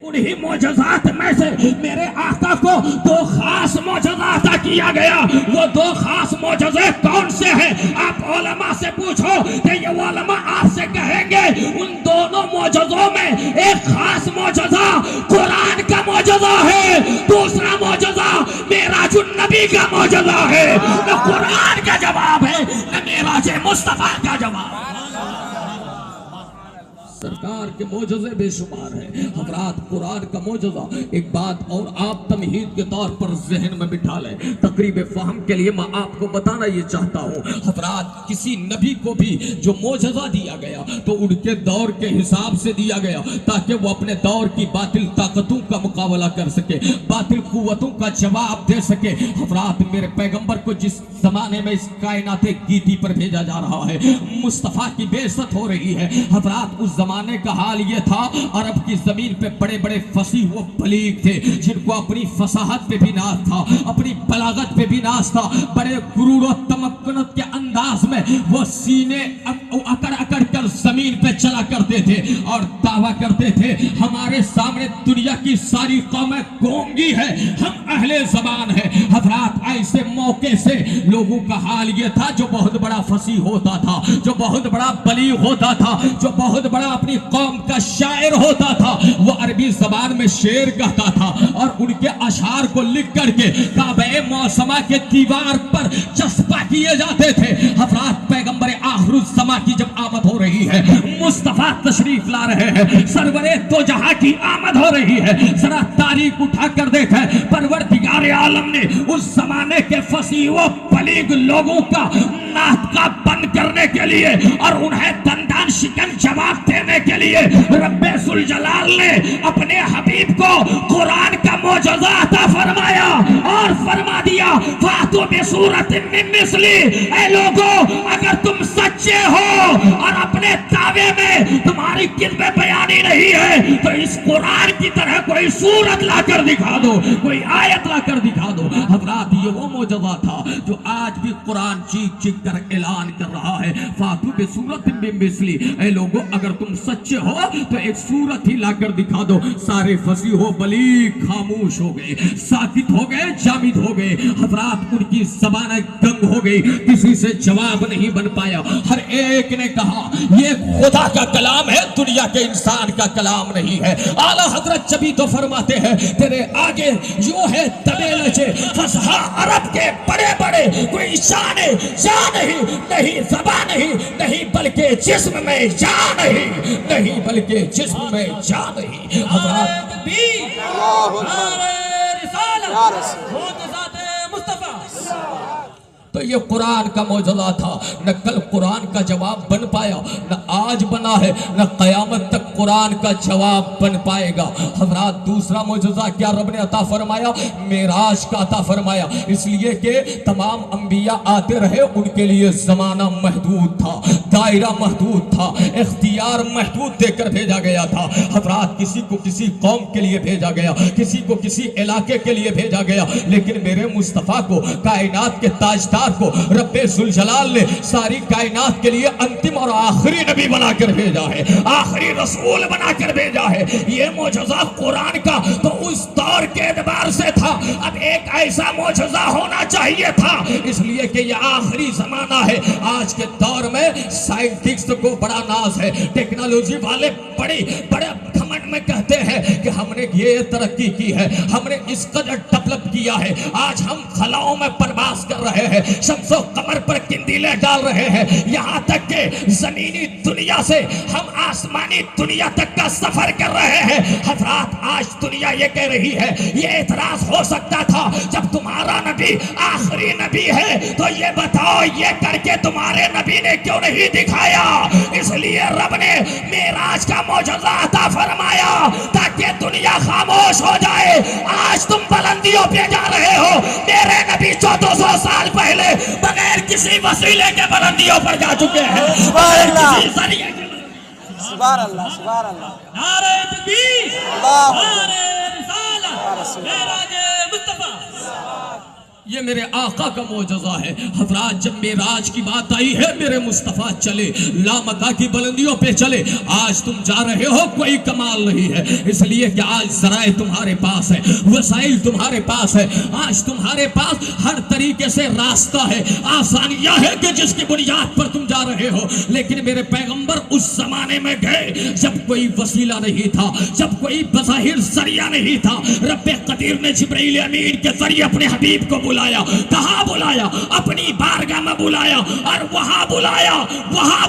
انہی معجزات میں سے میرے آقا کو دو خاص معجزات عطا کیا گیا. وہ دو خاص معجزے کون سے ہیں؟ آپ علماء سے پوچھو کہ یہ علماء آپ سے کہیں گے ان دونوں معجزوں میں ایک خاص معجزہ قرآن کا معجزہ ہے, دوسرا معجزہ معراج النبی کا معجزہ ہے. نہ قرآن کا جواب ہے نہ معراج مصطفیٰ کا جواب. سرکار کے معجزے بے شمار ہیں حضرات. قرآن کا معجزہ ایک بات اور آپ تمہید کے طور پر ذہن میں بٹھا لیں, تقریب فہم کے لیے میں آپ کو بتانا یہ چاہتا ہوں حضرات, کسی نبی کو بھی جو معجزہ دیا گیا تو ان کے دور کے حساب سے دیا گیا تاکہ وہ اپنے دور کی باطل طاقتوں کا مقابلہ کر سکے, باطل قوتوں کا جواب دے سکے. حضرات میرے پیغمبر کو جس زمانے میں اس کائنات گیتی پر بھیجا جا رہا ہے, مصطفیٰ کی بعثت ہو رہی ہے حضرات, اس زمانے کا حال یہ تھا عرب کی زمین پہ بڑے بڑے فصیح و بلیغ تھے جن کو اپنی فصاحت پہ بھی ناز تھا, اپنی بلاغت پہ بھی ناز تھا. بڑے غرور و تمکنت کے انداز میں وہ سینے اکڑ اکڑ کر زمین پہ چلا کرتے تھے اور دعویٰ کرتے تھے ہمارے سامنے دنیا کی ساری قومیں گونگی ہے, ہم اہل زبان ہیں. حضرات ایسے موقع سے لوگوں کا حال یہ تھا جو بہت بڑا فصیح ہوتا تھا, جو بہت بڑا بلیغ ہوتا تھا, جو بہت بڑا اپنی قوم کا شاعر ہوتا تھا, وہ عربی زبان میں شعر کہتا تھا اور ان کے اشعار کو لکھ کر کے کعبہ معظمہ کے دیوار پر چسپاں کیے جاتے تھے. حضرات پیغمبر آخر الزماں کی جب آمد ہو رہی ہے, مصطفیٰ تشریف لا رہے ہیں, سرور دو جہاں کی آمد ہو رہی ہے, ذرا تاریخ اٹھا کر دیکھیں پروردگار عالم نے اس زمانے کے فصیح و بلیغ لوگوں کا ناطقہ بند کرنے کے لیے اور انہیں دندان شکن جواب دینے کے لیے رب ذوالجلال نے اپنے حبیب کو قرآن کا معجزہ عطا فرمایا اور فرما دیا فاتو بصورت من مثلی, اے لوگو اگر تم سچے ہو اور اپنے دعوے میں تمہاری کذب بیانی نہیں ہے تو اس قرآن کی طرح کوئی صورت لا کر دکھا دو, کوئی آیت لا کر دکھا دو. حضرات یہ وہ معجزہ تھا جو آج بھی قرآن چیخ چیخ کر اعلان کر رہا ہے فاتو بصورت من مثلی, اے لوگو اگر تم سچے ہو تو ایک صورت ہی لا کر دکھا دو. سارے فصیح و بلیغ خاموش ہو گئے, ساکت ہو گئے, جامد ہو گئے. حضرات ان کی زبانیں دنگ ہو گئی, کسی سے جواب نہیں بن پایا. ہر ایک نے کہا یہ خدا کا کلام ہے, دنیا کے انسان کا کلام نہیں ہے. اعلیٰ حضرت جبھی تو فرماتے ہیں تیرے آگے یوں ہے دبے لہجے فصحا عرب کے بڑے بڑے, کوئی شان نہیں زبان نہیں بلکہ جسم میں جان نہیں بلکہ جسم میں جان نہیں. حضرات تو یہ قرآن کا معجزہ تھا. نہ کل قرآن کا جواب بن پایا, نہ آج بنا ہے, نہ قیامت تک قرآن کا جواب بن پائے گا. حضرات دوسرا معجزہ کیا رب نے عطا فرمایا؟ معراج کا عطا فرمایا. اس لیے کہ تمام انبیاء آتے رہے, ان کے لیے زمانہ محدود تھا, دائرہ محدود تھا, اختیار محدود دے کر بھیجا گیا تھا. حضرات کسی کو کسی قوم کے لیے بھیجا گیا, کسی کو کسی علاقے کے لیے بھیجا گیا, لیکن میرے مصطفیٰ کو, کائنات کے تاجدار کو رب ذوالجلال نے ساری کائنات کے لیے انتم اور آخری نبی بنا کر بھیجا ہے, آخری رسول بنا کر بھیجا ہے. یہ معجزہ قرآن کا تو اس دور کے اعتبار سے تھا, اب ایک ایسا معجزہ ہونا چاہیے تھا اس لیے کہ یہ آخری زمانہ ہے. آج کے دور میں سائنٹسٹ کو بڑا ناز ہے, ٹیکنالوجی والے بڑے گھمنڈ میں کہتے ہیں کہ ہم نے یہ ترقی کی ہے, ہم نے اس قدر ڈیولپ کیا ہے, آج ہم خلاؤں میں پرواز کر رہے ہیں, شمس و قمر پر کندیلیں ڈال رہے ہیں, یہاں تک کہ زمینی دنیا سے ہم آسمانی دنیا تک کا سفر کر رہے ہیں. حضرات آج دنیا یہ کہہ رہی ہے, یہ اعتراض ہو سکتا تھا جب تمہارا نبی آخری نبی ہے تو یہ بتاؤ یہ کر کے تمہارے نبی نے کیوں نہیں دکھایا؟ اس لیے رب نے معراج کا معجزہ عطا فرمایا تاکہ دنیا خاموش ہو جائے. آج تم بلندیوں پہ جا رہے ہو, میرے نبی 1400 سال پہلے بغیر کسی وسیلے کے بلندیوں پر جا چکے ہیں. سبحان اللہ, سبحان اللہ, نعرہ تکبیر, نعرہ رسالت, معراج مصطفیٰ. یہ میرے آقا کا معجزہ ہے۔ حضرات جب معراج کی بات آئی ہے، میرے مصطفیٰ چلے، لامکہ کی بلندیوں پہ چلے۔ آج تم جا رہے ہو، کوئی کمال نہیں ہے، اس لیے کہ آج ذرائع تمہارے پاس ہے، وسائل تمہارے پاس ہے، آج تمہارے پاس ہر طریقے سے راستہ ہے، آسانیاں ہے کہ جس کی بنیاد پر تم جا رہے ہو۔ لیکن میرے پیغمبر اس زمانے میں گئے جب کوئی وسیلہ نہیں تھا، جب کوئی بظاہر ذریعہ نہیں تھا۔ رب قدیر نے جبرائیل امین کے ذریعے اپنے حبیب کو بلایا۔ کہاں بلایا؟ اپنی بارگاہ میں بلایا، اور وہاں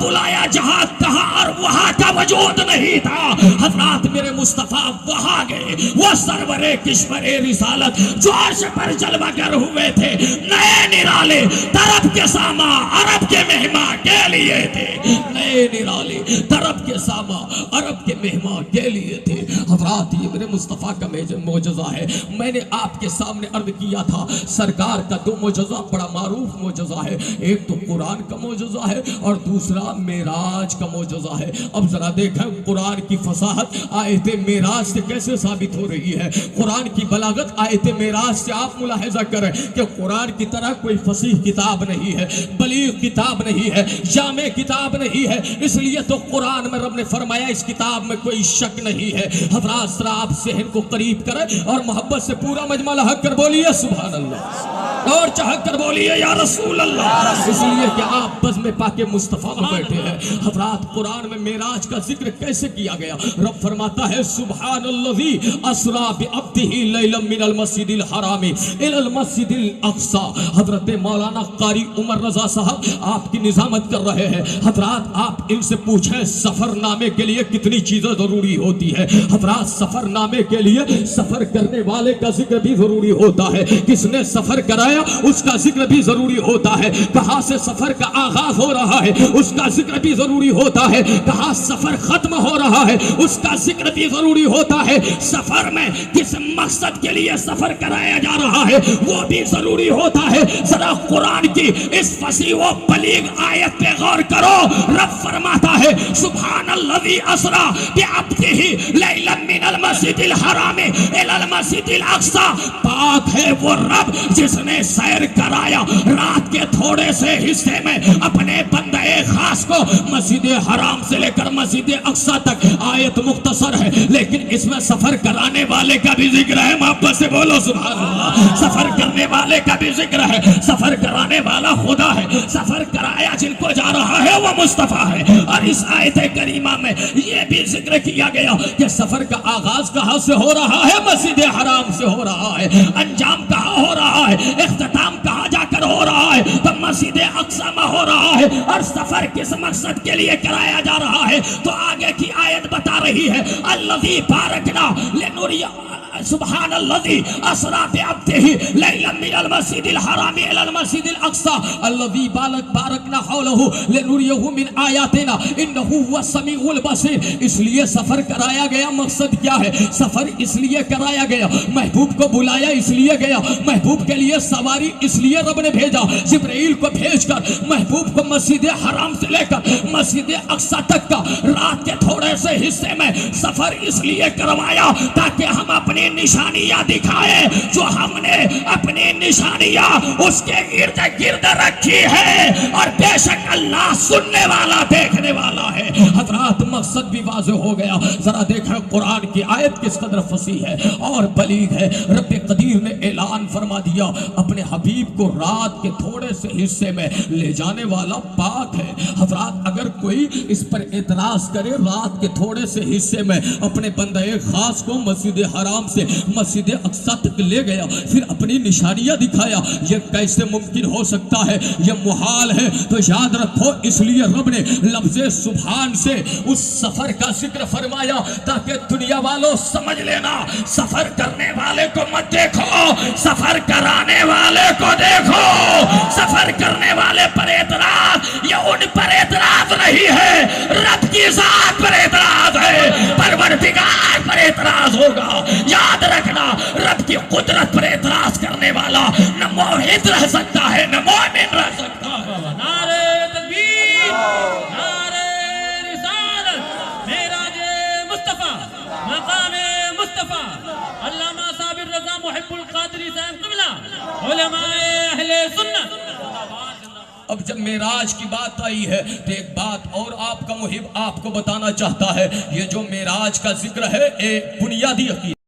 بلایا جہاں کہاں اور وہاں کا وجود نہیں تھا۔ حضرات میرے مصطفیٰ وہاں گئے، وہ سرور کشور رسالت جو عرش پر جلوہ گر ہوئے تھے، نئے نرالے طرب کے ساما عرب کے مہمان کے لیے تھے، نئے نرالے طرب کے ساما عرب کے مہمان کے لیے تھے۔ حضرات یہ میرے مصطفیٰ کا معجزہ ہے۔ میں نے آپ کے سامنے عرض کیا تھا سرکار کا دو معجزہ بڑا معروف معجزہ ہے، ایک تو قرآن کا معجزہ ہے اور دوسرا معراج کا معجزہ ہے۔ اب ذرا دیکھیں قرآن کی فصاحت آیت معراج سے کیسے ثابت ہو رہی ہے، قرآن کی بلاغت آیت معراج سے آپ ملاحظہ کریں کہ قرآن کی طرح کوئی فصیح کتاب نہیں ہے، بلیغ کتاب نہیں ہے، جامع کتاب نہیں ہے، اس لیے تو قرآن میں رب نے فرمایا اس کتاب میں کوئی شک نہیں ہے۔ حضرات ذرا آپ ذہن کو قریب کریں اور محبت سے پورا مجمع لحق کر بولیے سبحان اللہ، اور چہک کر بولیے یا رسول اللہ، اس لیے کہ آپ بزم پاک مصطفیٰ میں بیٹھے ہیں۔ حضرات قرآن میں معراج کا ذکر کیسے کیا گیا؟ رب فرماتا ہے سبحان الذی اسریٰ بعبدہ لیلا من المسجد الحرام الی المسجد الاقصی۔ حضرت مولانا قاری عمر رضا صاحب آپ کی نظامت کر رہے ہیں۔ حضرات آپ ان سے پوچھیں سفر نامے کے لیے کتنی چیزیں ضروری ہوتی ہے؟ حضرات سفر نامے کے لیے سفر کرنے والے کا ذکر بھی ضروری ہوتا ہے، کس نے سفر کرایا اس کا ذکر بھی ضروری ہوتا ہے، کہاں سے سفر کا آغاز ہو رہا ہے اس کا ذکر بھی ضروری ہوتا ہے، کہاں سفر ختم ہو رہا ہے اس کا ذکر بھی ضروری ہوتا ہے، سفر میں کس مقصد کے لیے سفر کرایا جا رہا ہے وہ بھی ضروری ہوتا ہے۔ ذرا قرآن کی اس فصیح و بلیغ آیت پہ غور کرو، رب فرماتا ہے سبحان الذی اسریٰ بعبدہ لیلا من المسجد الحرام الی المسجد الاقصی۔ پاک ہے وہ رب جس نے سیر کرایا رات کے تھوڑے سے حصے میں اپنے بندے خاص کو مسجد حرام سے لے کر مسجد اقصی تک۔ آیت مختصر ہے لیکن اس میں سفر کرانے والے کا بھی ذکر ہے، محبت سے بولو سبحان اللہ، سفر کرنے والے کا بھی ذکر ہے، سفر کرانے والا خدا ہے، سفر کرایا جن کو جا رہا ہے وہ مصطفیٰ ہے۔ اور اس آیت کریمہ میں یہ بھی ذکر کیا گیا کہ سفر کا آغاز کہاں سے ہو رہا ہے؟ مسجد حرام سے ہو رہا ہے، انجام کہاں ہو رہا ہے؟ اختتام کہاں جا کر ہو رہا ہے؟ تو مسجد اقصی میں ہو رہا ہے۔ اور سفر کس مقصد کے لیے کرایا جا رہا ہے تو آگے کی آیت بتا رہی ہے الذی بارکنا لنریہ سبحان الذی اسریٰ بعبدہ لیلا من المسجد الحرام الی المسجد الاقصی الذی بارکنا حولہ لنریہ من آیاتنا انہ هو السمیع البصیر۔ اس لیے سفر کرایا گیا، مقصد کیا ہے؟ سفر اس لیے کرایا گیا، محبوب کو بلایا اس لیے گیا، محبوب کے لیے سواری اس لیے رب نے بھیجا، جبرائیل کو بھیج کر محبوب کو مسجد حرام سے لے کر مسجد اقصی تک کا رات کے تھوڑے سے حصے میں سفر اس لیے کروایا تاکہ ہم اپنی نشانیاں دکھائیں، جو ہم نے اپنی نشانیاں اس کے ارد گرد رکھی ہے، اور بے شک اللہ سننے والا دیکھنے والا ہے۔ حضرات مقصد بھی واضح ہو گیا۔ ذرا دیکھیں قرآن کی آیت کس قدر فصیح ہے اور بلیغ ہے۔ رب قدیر نے اعلان فرما دیا اپنے حبیب کو رات کے تھوڑے سے حصے میں لے جانے والا پاک ہے۔ حضرات اگر کوئی اس پر اعتراض کرے رات کے تھوڑے سے حصے میں اپنے بندے خاص کو مسجد حرام سے مسجد اقصی تک لے گیا پھر اپنی نشانیاں دکھایا، یہ کیسے ممکن ہو سکتا ہے؟ یہ محال ہے۔ تو یاد رکھو اس لیے رب نے لفظ سبحان سے اس سفر کا ذکر فرمایا تاکہ دنیا والوں سمجھ لینا سفر کرنے والے کو مت دیکھو، سفر کرانے والے کو دیکھو۔ سفر کرنے والے پر اعتراض یا ان پر اعتراض نہیں ہے، رب کی ذات پر اعتراض ہے، پروردگار پر اعتراض ہوگا۔ یاد رکھنا رب کی قدرت پر اعتراض کرنے والا نہ موحد رہ سکتا ہے نہ مومن رہ سکتا ہے۔ نعرہ تکبیر، نعرہ رسالت، معراج مصطفیٰ، مقام مصطفیٰ۔ علامہ صابر رضا محب القادری صاحب قبلہ، علماء اہل سنت۔ اب جب معراج کی بات آئی ہے تو ایک بات اور آپ کا محب آپ کو بتانا چاہتا ہے، یہ جو معراج کا ذکر ہے ایک بنیادی عقیدہ